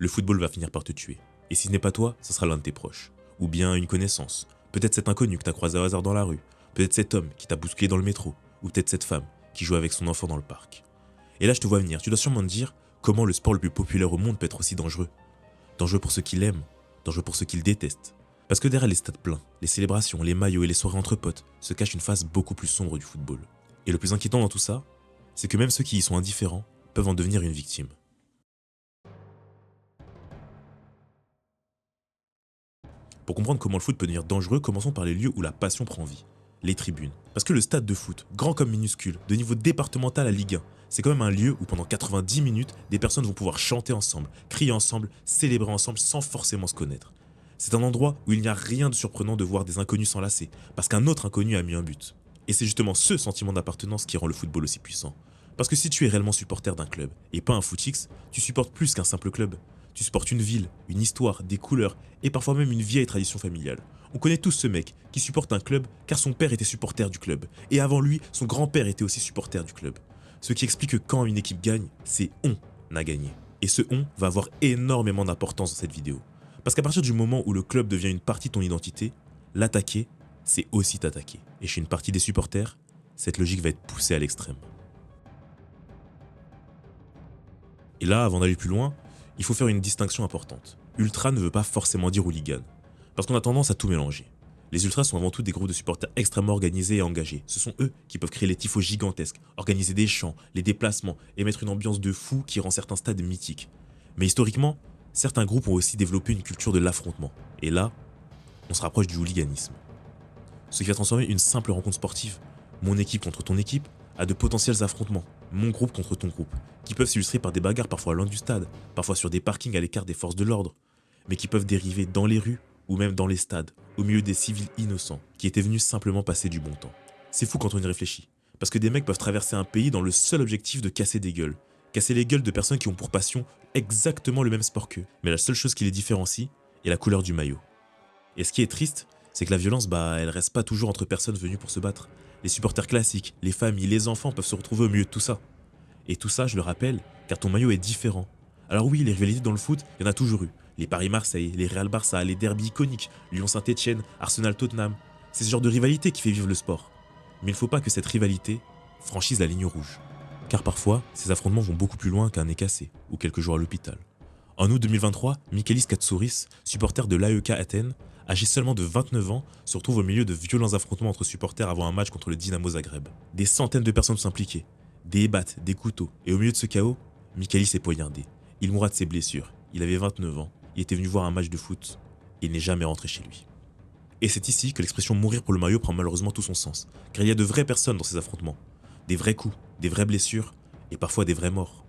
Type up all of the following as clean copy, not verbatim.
le football va finir par te tuer. Et si ce n'est pas toi, ce sera l'un de tes proches. Ou bien une connaissance. Peut-être cet inconnu que t'as croisé au hasard dans la rue. Peut-être cet homme qui t'a bousculé dans le métro. Ou peut-être cette femme qui joue avec son enfant dans le parc. Et là, je te vois venir. Tu dois sûrement te dire comment le sport le plus populaire au monde peut être aussi dangereux. Dangereux pour ceux qui l'aiment, dangereux pour ceux qui le détestent. Parce que derrière les stades pleins, les célébrations, les maillots et les soirées entre potes se cache une face beaucoup plus sombre du football. Et le plus inquiétant dans tout ça, c'est que même ceux qui y sont indifférents peuvent en devenir une victime. Pour comprendre comment le foot peut devenir dangereux, commençons par les lieux où la passion prend vie. Les tribunes. Parce que le stade de foot, grand comme minuscule, de niveau départemental à Ligue 1, c'est quand même un lieu où pendant 90 minutes, des personnes vont pouvoir chanter ensemble, crier ensemble, célébrer ensemble sans forcément se connaître. C'est un endroit où il n'y a rien de surprenant de voir des inconnus s'enlacer, parce qu'un autre inconnu a mis un but. Et c'est justement ce sentiment d'appartenance qui rend le football aussi puissant. Parce que si tu es réellement supporter d'un club, et pas un footix, tu supportes plus qu'un simple club. Tu supportes une ville, une histoire, des couleurs, et parfois même une vieille tradition familiale. On connaît tous ce mec qui supporte un club car son père était supporter du club, et avant lui, son grand-père était aussi supporter du club. Ce qui explique que quand une équipe gagne, c'est on a gagné. Et ce on va avoir énormément d'importance dans cette vidéo. Parce qu'à partir du moment où le club devient une partie de ton identité, l'attaquer, c'est aussi t'attaquer. Et chez une partie des supporters, cette logique va être poussée à l'extrême. Et là, avant d'aller plus loin, il faut faire une distinction importante. Ultra ne veut pas forcément dire hooligan, parce qu'on a tendance à tout mélanger. Les ultras sont avant tout des groupes de supporters extrêmement organisés et engagés. Ce sont eux qui peuvent créer les tifos gigantesques, organiser des chants, les déplacements et mettre une ambiance de fou qui rend certains stades mythiques. Mais historiquement, certains groupes ont aussi développé une culture de l'affrontement. Et là, on se rapproche du hooliganisme. Ce qui va transformer une simple rencontre sportive, mon équipe contre ton équipe, à de potentiels affrontements, mon groupe contre ton groupe, qui peuvent s'illustrer par des bagarres parfois loin du stade, parfois sur des parkings à l'écart des forces de l'ordre, mais qui peuvent dériver dans les rues ou même dans les stades, au milieu des civils innocents, qui étaient venus simplement passer du bon temps. C'est fou quand on y réfléchit, parce que des mecs peuvent traverser un pays dans le seul objectif de casser des gueules, casser les gueules de personnes qui ont pour passion exactement le même sport qu'eux, mais la seule chose qui les différencie est la couleur du maillot. Et ce qui est triste, c'est que la violence, elle reste pas toujours entre personnes venues pour se battre. Les supporters classiques, les familles, les enfants peuvent se retrouver au milieu de tout ça. Et tout ça, je le rappelle, car ton maillot est différent. Alors oui, les rivalités dans le foot, il y en a toujours eu. Les Paris-Marseille, les Real-Barça, les derbys iconiques, Lyon-Saint-Etienne, Arsenal-Tottenham. C'est ce genre de rivalité qui fait vivre le sport. Mais il ne faut pas que cette rivalité franchisse la ligne rouge. Car parfois, ces affrontements vont beaucoup plus loin qu'un nez cassé ou quelques jours à l'hôpital. En août 2023, Michalis Katsouris, supporter de l'AEK Athènes, âgé seulement de 29 ans, se retrouve au milieu de violents affrontements entre supporters avant un match contre le Dynamo Zagreb. Des centaines de personnes sont impliquées, des battes, des couteaux, et au milieu de ce chaos, Michalis est poignardé. Il mourra de ses blessures, il avait 29 ans, il était venu voir un match de foot, et il n'est jamais rentré chez lui. Et c'est ici que l'expression mourir pour le maillot prend malheureusement tout son sens, car il y a de vraies personnes dans ces affrontements, des vrais coups, des vraies blessures, et parfois des vraies morts.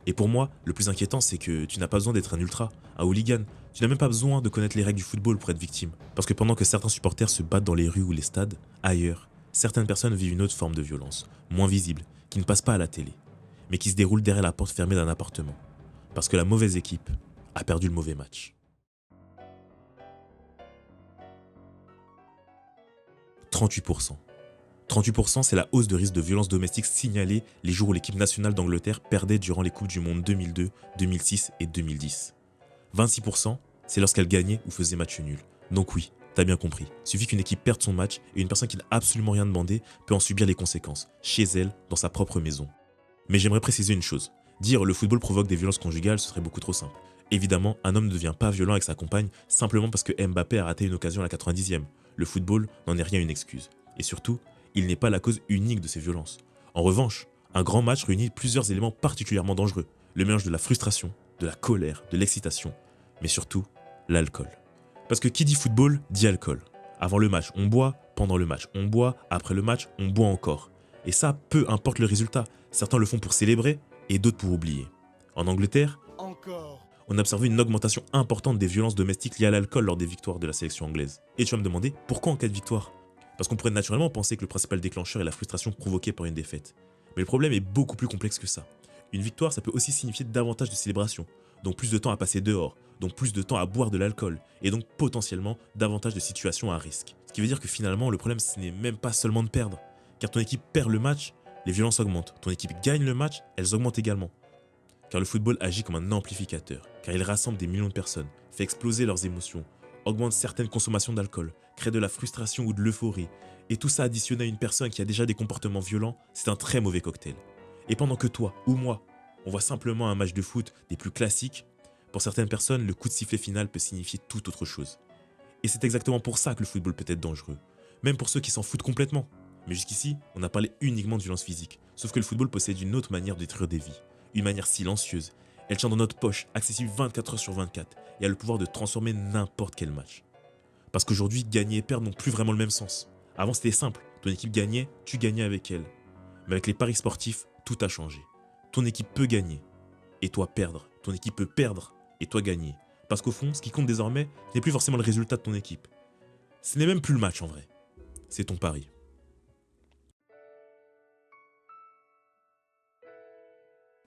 Et pour moi, le plus inquiétant, c'est que tu n'as pas besoin d'être un ultra, un hooligan. Tu n'as même pas besoin de connaître les règles du football pour être victime. Parce que pendant que certains supporters se battent dans les rues ou les stades, ailleurs, certaines personnes vivent une autre forme de violence, moins visible, qui ne passe pas à la télé, mais qui se déroule derrière la porte fermée d'un appartement. Parce que la mauvaise équipe a perdu le mauvais match. 38%. 38%, c'est la hausse de risque de violence domestique signalée les jours où l'équipe nationale d'Angleterre perdait durant les Coupes du Monde 2002, 2006 et 2010. 26%, c'est lorsqu'elle gagnait ou faisait match nul. Donc oui, t'as bien compris, suffit qu'une équipe perde son match et une personne qui n'a absolument rien demandé peut en subir les conséquences, chez elle, dans sa propre maison. Mais j'aimerais préciser une chose, dire le football provoque des violences conjugales, ce serait beaucoup trop simple. Évidemment, un homme ne devient pas violent avec sa compagne simplement parce que Mbappé a raté une occasion à la 90e. Le football n'en est rien une excuse. Et surtout, il n'est pas la cause unique de ces violences. En revanche, un grand match réunit plusieurs éléments particulièrement dangereux. Le mélange de la frustration, de la colère, de l'excitation, mais surtout, l'alcool. Parce que qui dit football, dit alcool. Avant le match, on boit, pendant le match, on boit, après le match, on boit encore. Et ça, peu importe le résultat. Certains le font pour célébrer et d'autres pour oublier. En Angleterre, on a observé une augmentation importante des violences domestiques liées à l'alcool lors des victoires de la sélection anglaise. Et tu vas me demander, pourquoi en cas de victoire ? Parce qu'on pourrait naturellement penser que le principal déclencheur est la frustration provoquée par une défaite. Mais le problème est beaucoup plus complexe que ça. Une victoire, ça peut aussi signifier davantage de célébration, donc plus de temps à passer dehors, donc plus de temps à boire de l'alcool, et donc potentiellement davantage de situations à risque. Ce qui veut dire que finalement, le problème, ce n'est même pas seulement de perdre. Car ton équipe perd le match, les violences augmentent. Ton équipe gagne le match, elles augmentent également. Car le football agit comme un amplificateur, car car il rassemble des millions de personnes, fait exploser leurs émotions, augmente certaines consommations d'alcool, crée de la frustration ou de l'euphorie, et tout ça additionné à une personne qui a déjà des comportements violents, c'est un très mauvais cocktail. Et pendant que toi ou moi, on voit simplement un match de foot des plus classiques, pour certaines personnes, le coup de sifflet final peut signifier tout autre chose. Et c'est exactement pour ça que le football peut être dangereux, même pour ceux qui s'en foutent complètement. Mais jusqu'ici, on a parlé uniquement de violence physique, sauf que le football possède une autre manière de détruire des vies, une manière silencieuse. Elle tient dans notre poche, accessible 24 heures sur 24, et a le pouvoir de transformer n'importe quel match. Parce qu'aujourd'hui, gagner et perdre n'ont plus vraiment le même sens. Avant c'était simple, ton équipe gagnait, tu gagnais avec elle. Mais avec les paris sportifs, tout a changé. Ton équipe peut gagner, et toi perdre. Ton équipe peut perdre, et toi gagner. Parce qu'au fond, ce qui compte désormais n'est plus forcément le résultat de ton équipe. Ce n'est même plus le match en vrai, c'est ton pari.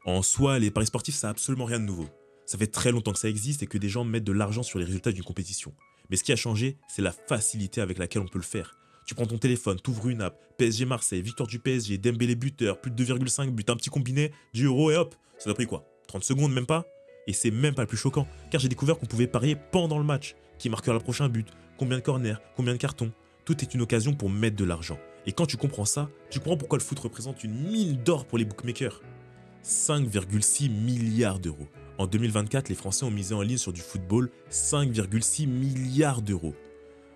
En soi, les paris sportifs, ça n'a absolument rien de nouveau. Ça fait très longtemps que ça existe et que des gens mettent de l'argent sur les résultats d'une compétition. Mais ce qui a changé, c'est la facilité avec laquelle on peut le faire. Tu prends ton téléphone, t'ouvres une app, PSG Marseille, victoire du PSG, Dembélé buteur, plus de 2,5 buts, un petit combiné, 10 euros et hop, ça t'a pris quoi 30 secondes même pas. Et c'est même pas le plus choquant, car j'ai découvert qu'on pouvait parier pendant le match. Qui marquera le prochain but, combien de corners, combien de cartons. Tout est une occasion pour mettre de l'argent. Et quand tu comprends ça, tu comprends pourquoi le foot représente une mine d'or pour les bookmakers. 5,6 milliards d'euros. En 2024, les Français ont misé en ligne sur du football 5,6 milliards d'euros.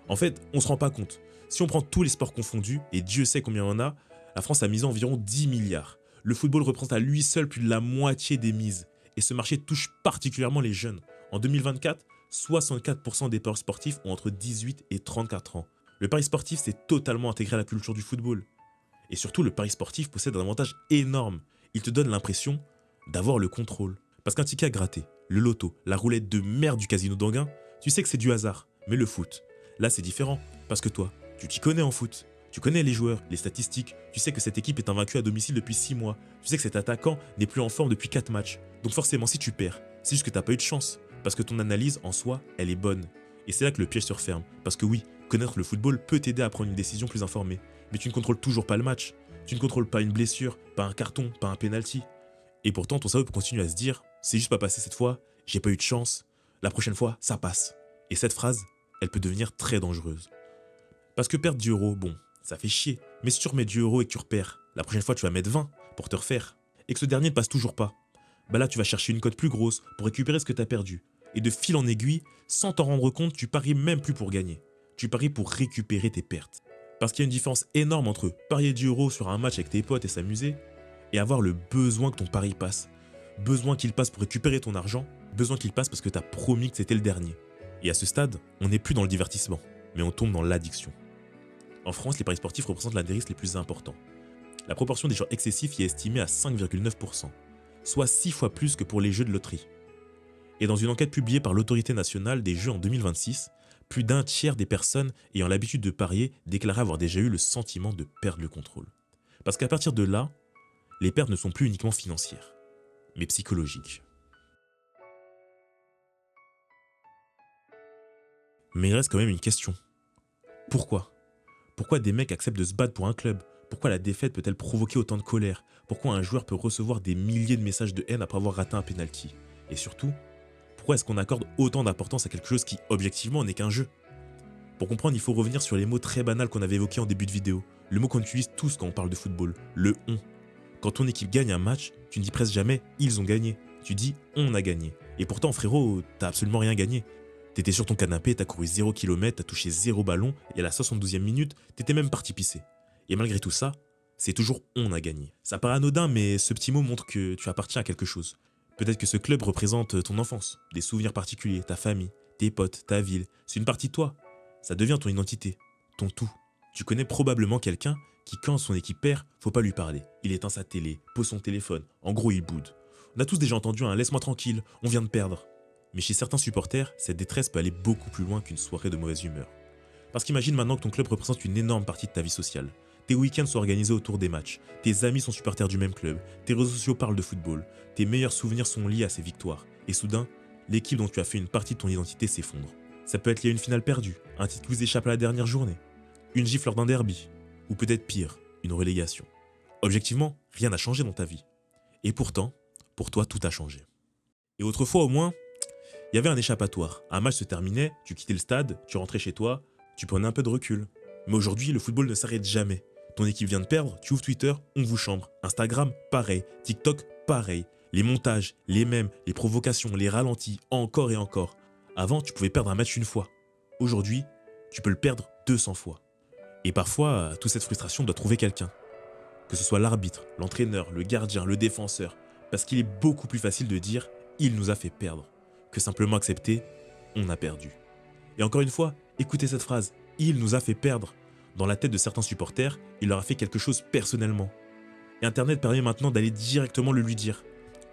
En fait, on se rend pas compte. Si on prend tous les sports confondus, et Dieu sait combien il y en a, la France a misé environ 10 milliards. Le football représente à lui seul plus de la moitié des mises. Et ce marché touche particulièrement les jeunes. En 2024, 64% des paris sportifs ont entre 18 et 34 ans. Le pari sportif s'est totalement intégré à la culture du football. Et surtout, le pari sportif possède un avantage énorme. Il te donne l'impression d'avoir le contrôle. Parce qu'un ticket à gratter, le loto, la roulette de merde du casino d'Anguin, tu sais que c'est du hasard. Mais le foot, là c'est différent. Parce que toi, tu t'y connais en foot. Tu connais les joueurs, les statistiques. Tu sais que cette équipe est invaincue à domicile depuis 6 mois. Tu sais que cet attaquant n'est plus en forme depuis 4 matchs. Donc forcément, si tu perds, c'est juste que t'as pas eu de chance. Parce que ton analyse, en soi, elle est bonne. Et c'est là que le piège se referme. Parce que oui, connaître le football peut t'aider à prendre une décision plus informée. Mais tu ne contrôles toujours pas le match. Tu ne contrôles pas une blessure, pas un carton, pas un penalty. Et pourtant, ton cerveau peut continuer à se dire « c'est juste pas passé cette fois, j'ai pas eu de chance, la prochaine fois, ça passe ». Et cette phrase, elle peut devenir très dangereuse. Parce que perdre 10 euros, bon, ça fait chier. Mais si tu remets 10 euros et que tu repères, la prochaine fois tu vas mettre 20 pour te refaire. Et que ce dernier ne passe toujours pas. Bah là tu vas chercher une cote plus grosse pour récupérer ce que tu as perdu. Et de fil en aiguille, sans t'en rendre compte, tu paries même plus pour gagner. Tu paries pour récupérer tes pertes. Parce qu'il y a une différence énorme entre parier 10 euros sur un match avec tes potes et s'amuser, et avoir le besoin que ton pari passe. Besoin qu'il passe pour récupérer ton argent, besoin qu'il passe parce que t'as promis que c'était le dernier. Et à ce stade, on n'est plus dans le divertissement, mais on tombe dans l'addiction. En France, les paris sportifs représentent l'un des risques les plus importants. La proportion des joueurs excessifs y est estimée à 5,9%, soit 6 fois plus que pour les jeux de loterie. Et dans une enquête publiée par l'Autorité nationale des jeux en 2026, plus d'un tiers des personnes ayant l'habitude de parier déclaraient avoir déjà eu le sentiment de perdre le contrôle. Parce qu'à partir de là, les pertes ne sont plus uniquement financières, mais psychologiques. Mais il reste quand même une question. Pourquoi ? Pourquoi des mecs acceptent de se battre pour un club ? Pourquoi la défaite peut-elle provoquer autant de colère ? Pourquoi un joueur peut recevoir des milliers de messages de haine après avoir raté un penalty ? Et surtout, pourquoi est-ce qu'on accorde autant d'importance à quelque chose qui, objectivement, n'est qu'un jeu ? Pour comprendre, il faut revenir sur les mots très banals qu'on avait évoqués en début de vidéo. Le mot qu'on utilise tous quand on parle de football, le « on ». Quand ton équipe gagne un match, tu ne dis presque jamais « ils ont gagné ». Tu dis « on a gagné ». Et pourtant, frérot, t'as absolument rien gagné. T'étais sur ton canapé, t'as couru 0 km, t'as touché 0 ballon, et à la 72e minute, t'étais même parti pisser. Et malgré tout ça, c'est toujours « on a gagné ». Ça paraît anodin, mais ce petit mot montre que tu appartiens à quelque chose. Peut-être que ce club représente ton enfance, des souvenirs particuliers, ta famille, tes potes, ta ville. C'est une partie de toi. Ça devient ton identité, ton tout. Tu connais probablement quelqu'un qui, quand son équipe perd, faut pas lui parler. Il éteint sa télé, pose son téléphone, en gros il boude. On a tous déjà entendu un « laisse-moi tranquille, on vient de perdre ». Mais chez certains supporters, cette détresse peut aller beaucoup plus loin qu'une soirée de mauvaise humeur. Parce qu'imagine maintenant que ton club représente une énorme partie de ta vie sociale. Tes week-ends sont organisés autour des matchs, tes amis sont supporters du même club, tes réseaux sociaux parlent de football, tes meilleurs souvenirs sont liés à ces victoires. Et soudain, l'équipe dont tu as fait une partie de ton identité s'effondre. Ça peut être lié à une finale perdue, un titre qui vous échappe à la dernière journée, une gifle lors d'un derby, ou peut-être pire, une relégation. Objectivement, rien n'a changé dans ta vie. Et pourtant, pour toi, tout a changé. Et autrefois au moins, Il y avait un échappatoire. Un match se terminait, tu quittais le stade, tu rentrais chez toi, tu prenais un peu de recul. Mais aujourd'hui, le football ne s'arrête jamais. Ton équipe vient de perdre, tu ouvres Twitter, on vous chambre. Instagram, pareil. TikTok, pareil. Les montages, les mèmes, les provocations, les ralentis, encore et encore. Avant, tu pouvais perdre un match une fois. Aujourd'hui, tu peux le perdre 200 fois. Et parfois, toute cette frustration doit trouver quelqu'un. Que ce soit l'arbitre, l'entraîneur, le gardien, le défenseur. Parce qu'il est beaucoup plus facile de dire « il nous a fait perdre » que simplement accepter « on a perdu ». Et encore une fois, écoutez cette phrase « il nous a fait perdre ». Dans la tête de certains supporters, il leur a fait quelque chose personnellement. Et Internet permet maintenant d'aller directement le lui dire.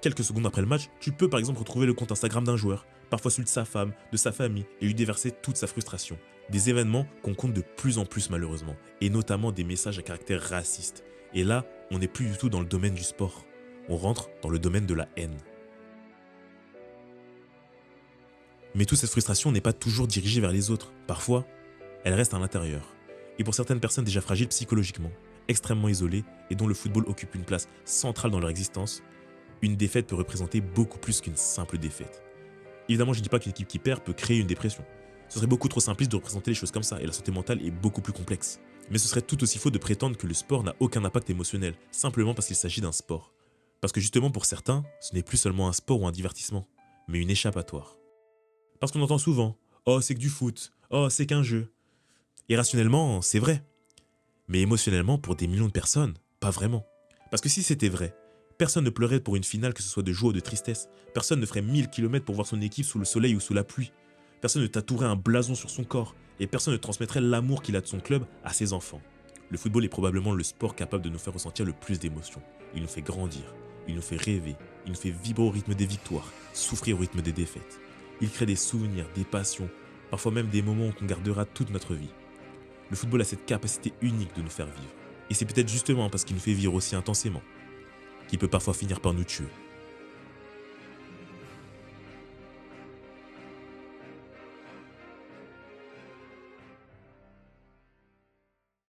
Quelques secondes après le match, tu peux par exemple retrouver le compte Instagram d'un joueur, parfois celui de sa femme, de sa famille, et lui déverser toute sa frustration. Des événements qu'on compte de plus en plus malheureusement, et notamment des messages à caractère raciste. Et là, on n'est plus du tout dans le domaine du sport. On rentre dans le domaine de la haine. Mais toute cette frustration n'est pas toujours dirigée vers les autres. Parfois, elle reste à l'intérieur. Et pour certaines personnes déjà fragiles psychologiquement, extrêmement isolées et dont le football occupe une place centrale dans leur existence, une défaite peut représenter beaucoup plus qu'une simple défaite. Évidemment, je ne dis pas qu'une équipe qui perd peut créer une dépression. Ce serait beaucoup trop simpliste de représenter les choses comme ça, et la santé mentale est beaucoup plus complexe. Mais ce serait tout aussi faux de prétendre que le sport n'a aucun impact émotionnel, simplement parce qu'il s'agit d'un sport. Parce que justement pour certains, ce n'est plus seulement un sport ou un divertissement, mais une échappatoire. Parce qu'on entend souvent « oh c'est que du foot, oh c'est qu'un jeu ». Et rationnellement, c'est vrai. Mais émotionnellement, pour des millions de personnes, pas vraiment. Parce que si c'était vrai, personne ne pleurait pour une finale, que ce soit de joie ou de tristesse. Personne ne ferait 1000 km pour voir son équipe sous le soleil ou sous la pluie. Personne ne tatouerait un blason sur son corps. Et personne ne transmettrait l'amour qu'il a de son club à ses enfants. Le football est probablement le sport capable de nous faire ressentir le plus d'émotions. Il nous fait grandir, il nous fait rêver, il nous fait vibrer au rythme des victoires, souffrir au rythme des défaites. Il crée des souvenirs, des passions, parfois même des moments qu'on gardera toute notre vie. Le football a cette capacité unique de nous faire vivre. Et c'est peut-être justement parce qu'il nous fait vivre aussi intensément qu'il peut parfois finir par nous tuer.